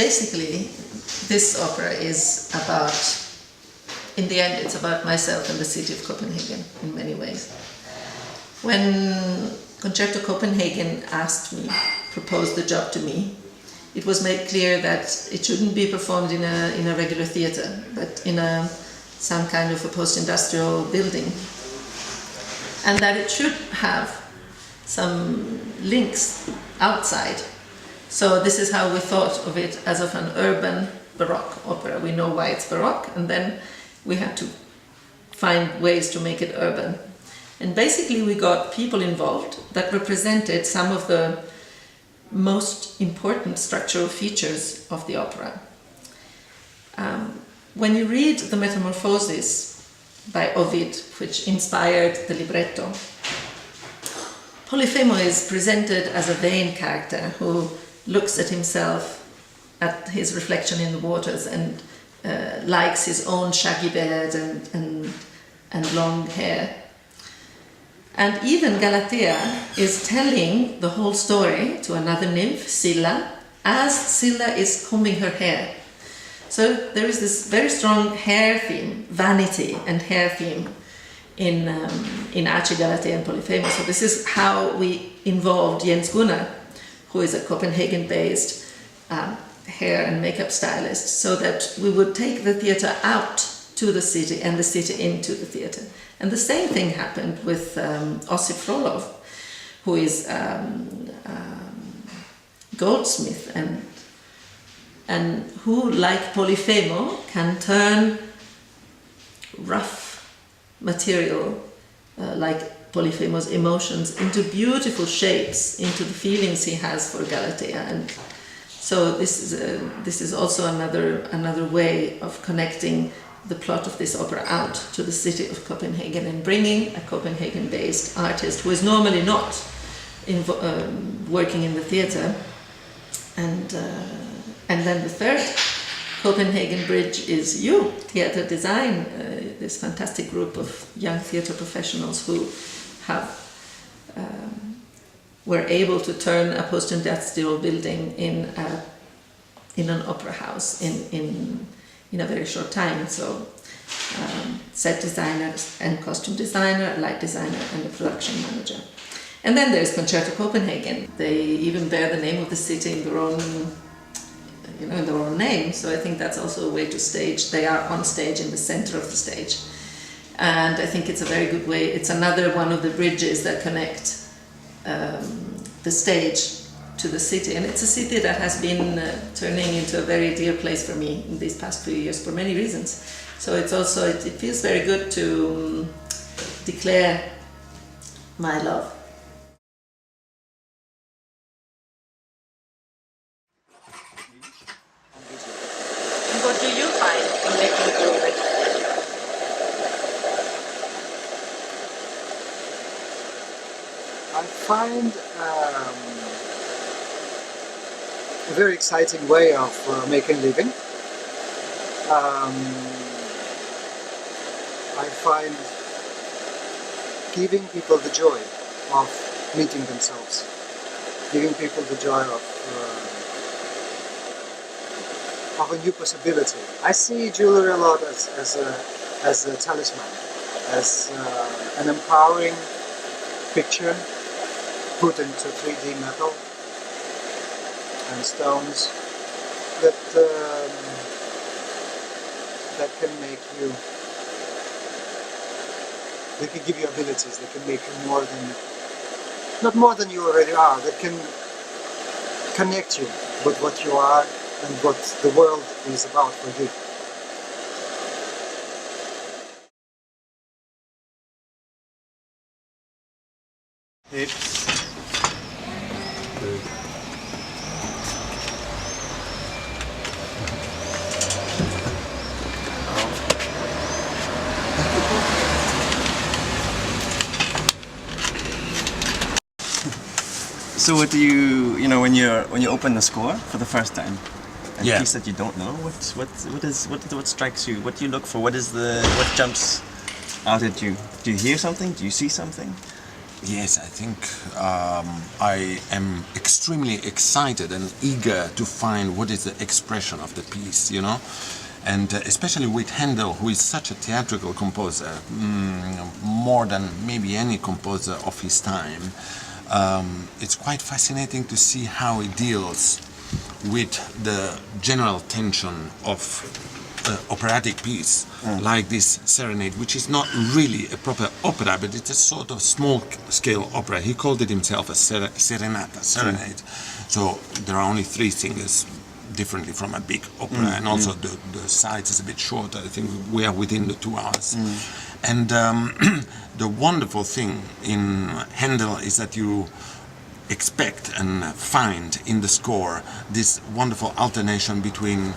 basically, this opera is about, in the end, it's about myself and the city of Copenhagen in many ways. When Concerto Copenhagen asked me, proposed the job to me, it was made clear that it shouldn't be performed in a regular theatre, but in some kind of a post-industrial building, and that it should have some links outside. So this is how we thought of it, as of an urban Baroque opera. We know why it's Baroque, and then we had to find ways to make it urban. And basically we got people involved that represented some of the most important structural features of the opera. When you read the Metamorphosis by Ovid, which inspired the libretto, Polifemo is presented as a vain character who looks at himself, at his reflection in the waters, and likes his own shaggy beard and long hair. And even Galatea is telling the whole story to another nymph, Scylla, as Scylla is combing her hair. So there is this very strong hair theme, vanity and hair theme in Aci Galatea Polifemo. So this is how we involved Jens Gunnar, who is a Copenhagen-based hair and makeup stylist, so that we would take the theatre out to the city and the city into the theatre. And the same thing happened with Ossip Frolov, who is goldsmith and who, like Polifemo, can turn rough material, like Polifemo's emotions, into beautiful shapes, into the feelings he has for Galatea. And so this is also another way of connecting the plot of this opera out to the city of Copenhagen and bringing a Copenhagen-based artist who is normally not working in the theatre. And then the third Copenhagen bridge is you, Theatre Design, this fantastic group of young theatre professionals who were able to turn a post-industrial building in an opera house in a very short time. So set designer and costume designer, light designer, and a production manager. And then there's Concerto Copenhagen. They even bear the name of the city in their own name. So I think that's also a way to stage. They are on stage in the center of the stage. And I think it's a very good way. It's another one of the bridges that connect the stage to the city. And it's a city that has been turning into a very dear place for me in these past few years for many reasons. So it's also, it feels very good to declare my love. And what do you find in making jewelry? I find a very exciting way of making a living. I find giving people the joy of meeting themselves, giving people the joy of a new possibility. I see jewelry a lot as a talisman, as an empowering picture put into 3D metal and stones that can make you, they can give you abilities, they can make you not more than you already are, that can connect you with what you are and what the world is about for you. Hips. Good. So what do you when you open the score for the first time, a piece that you don't know, what strikes you? What do you look for? What jumps out at you? Do you hear something? Do you see something? Yes, I think I am extremely excited and eager to find what is the expression of the piece, you know? And especially with Handel, who is such a theatrical composer, more than maybe any composer of his time, it's quite fascinating to see how he deals with the general tension of operatic piece, like this serenade, which is not really a proper opera, but it's a sort of small-scale opera. He called it himself a serenata, serenade. So there are only 3 singers, differently from a big opera, and also the size is a bit shorter. I think we are within the 2 hours. And the wonderful thing in Handel is that you expect and find in the score this wonderful alternation between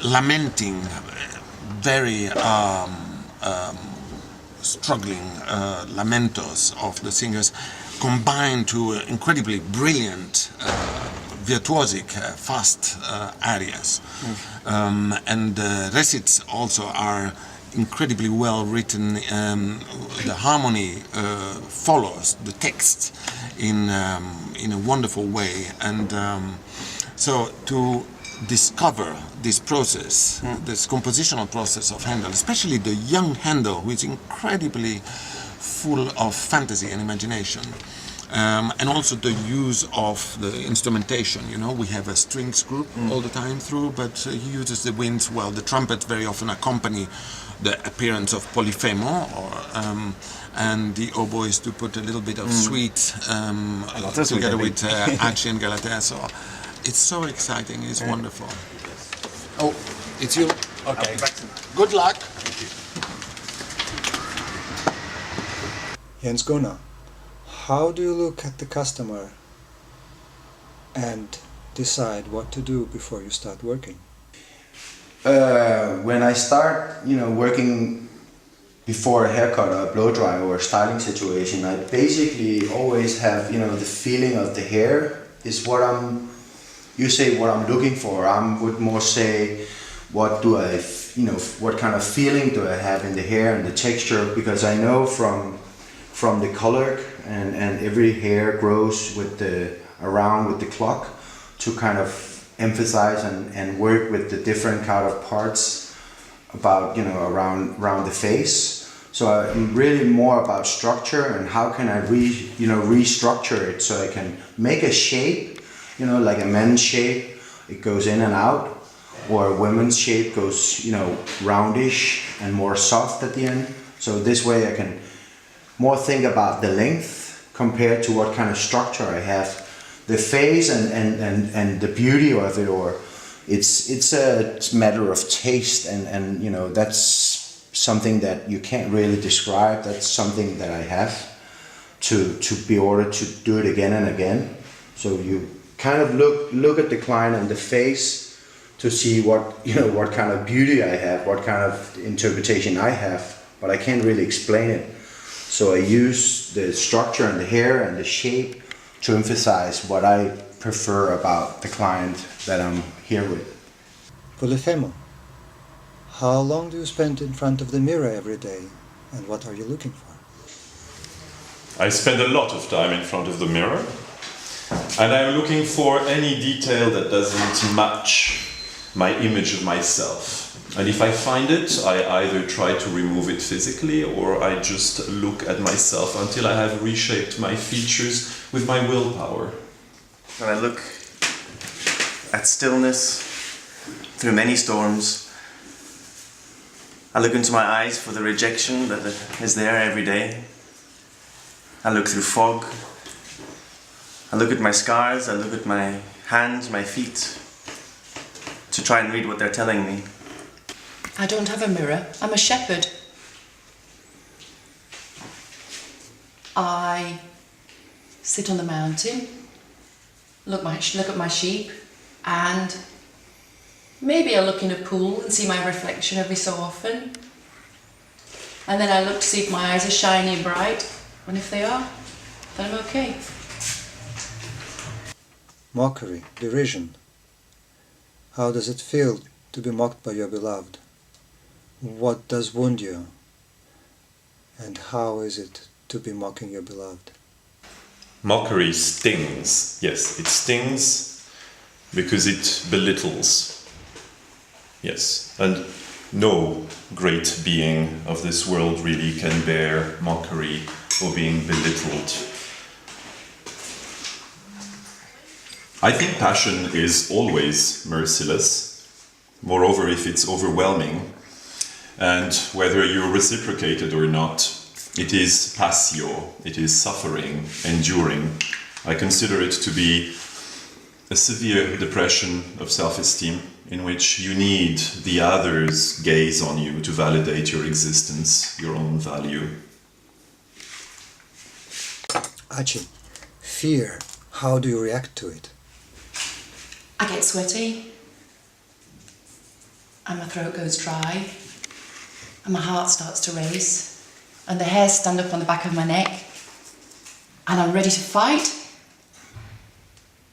lamenting, very struggling lamentos of the singers, combined to incredibly brilliant, virtuosic, fast arias. And the recits also are incredibly well written. The harmony follows the text in a wonderful way, and so to discover this process, this compositional process of Handel, especially the young Handel, who is incredibly full of fantasy and imagination, and also the use of the instrumentation. You know, we have a strings group all the time through, but he uses the winds well. The trumpets very often accompany the appearance of Polifemo, or and the oboes to put a little bit of sweet together with Aci and Galatea. So it's so exciting, it's wonderful. Oh, it's you? Okay. Good luck. Jens Gunnar, how do you look at the customer and decide what to do before you start working? When I start, working before a haircut or a blow dry or a styling situation, I basically always have, the feeling of the hair is what I'm looking for. I would more say, what kind of feeling do I have in the hair and the texture, because I know from the color and every hair grows around with the clock to kind of emphasize and work with the different kind of parts about around the face. So I'm really more about structure and how can I restructure it so I can make a shape, like a men's shape, it goes in and out, or a women's shape goes roundish and more soft at the end. So this way I can more think about the length compared to what kind of structure I have. The face and the beauty of it, or it's a matter of taste, and that's something that you can't really describe. That's something that I have to be ordered to do it again and again. So you kind of look at the client and the face to see what kind of beauty I have, what kind of interpretation I have, but I can't really explain it. So I use the structure and the hair and the shape to emphasize what I prefer about the client that I'm here with. Polifemo, how long do you spend in front of the mirror every day, and what are you looking for? I spend a lot of time in front of the mirror, and I'm looking for any detail that doesn't match my image of myself. And if I find it, I either try to remove it physically, or I just look at myself until I have reshaped my features with my willpower. When I look at stillness through many storms, I look into my eyes for the rejection that is there every day. I look through fog. I look at my scars, I look at my hands, my feet, to try and read what they're telling me. I don't have a mirror. I'm a shepherd. I sit on the mountain, look at my sheep, and maybe I look in a pool and see my reflection every so often. And then I look to see if my eyes are shiny and bright, and if they are, then I'm okay. Mockery, derision. How does it feel to be mocked by your beloved? What does wound you? And how is it to be mocking your beloved? Mockery stings. Yes, it stings because it belittles. Yes, and no great being of this world really can bear mockery or being belittled. I think passion is always merciless, moreover if it's overwhelming, and whether you reciprocate it or not, it is passio, it is suffering, enduring. I consider it to be a severe depression of self-esteem in which you need the other's gaze on you to validate your existence, your own value. Aci, fear, how do you react to it? I get sweaty, and my throat goes dry, and my heart starts to race, and the hairs stand up on the back of my neck, and I'm ready to fight.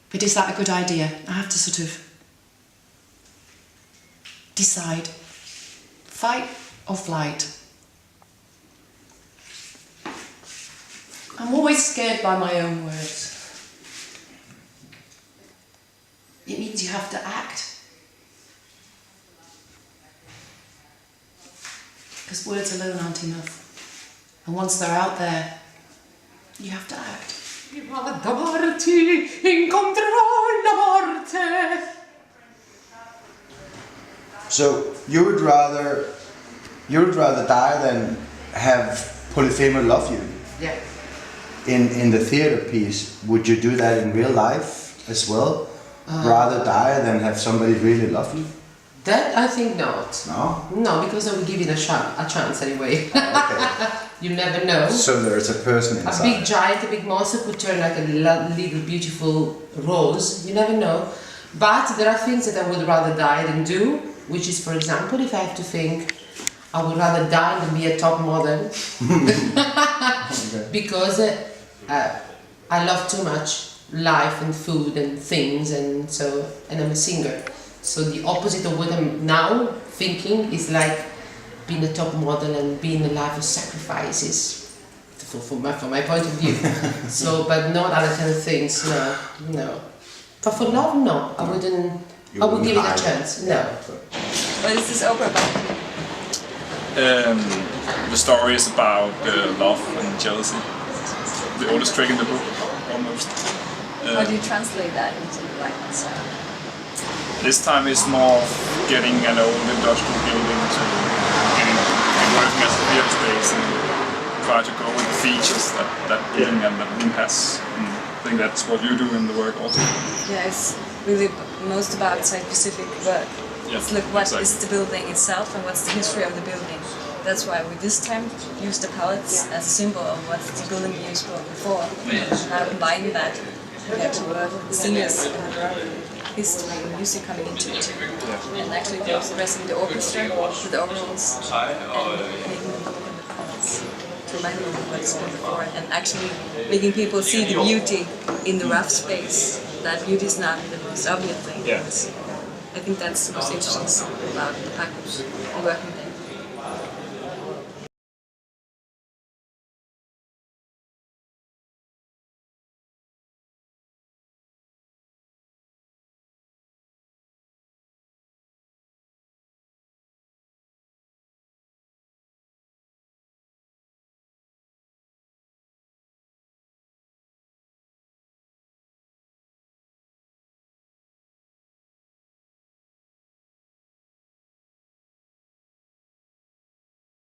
But is that a good idea? I have to sort of decide, fight or flight. I'm always scared by my own words. It means you have to act. Because words alone aren't enough. And once they're out there, you have to act. So you would rather die than have Polifemo love you? Yeah. In the theater piece, would you do that in real life as well? Rather die than have somebody really love you? That I think not. No? No, because I would give it a chance anyway. Okay. You never know. So there's a person A inside. big giant, a big monster could turn like a little beautiful rose. You never know. But there are things that I would rather die than do, which is, for example, if I have to think, I would rather die than be a top model. Okay. Because I love too much life and food and things, and I'm a singer. So the opposite of what I'm now thinking is like being a top model and being a life of sacrifices, from my point of view. So, but not other kind of things. No. But for love, no. I wouldn't. I would give it a chance. No. What is this opera about? The story is about love and jealousy. The oldest trick in the book, almost. How do you translate that into the lines? This time it's more getting an old industrial building to working as a theatre space and try to go with the features that building and that room has. And I think that's what you do in the work also. Yeah, it's really most about site-specific work. Yeah, It's look what exactly. is the building itself and what's the history of the building. That's why we this time use the palettes as a symbol of what the building used for before. Now combine that we had to work with the singers and history and music coming into it. And actually also dressing the orchestra with the overalls and making them look in the palettes to remind them of what's been before, and actually making people see the beauty in the rough space. That beauty is not the most obvious thing. Yeah. I think that's the most interesting about the Pakhus and working there.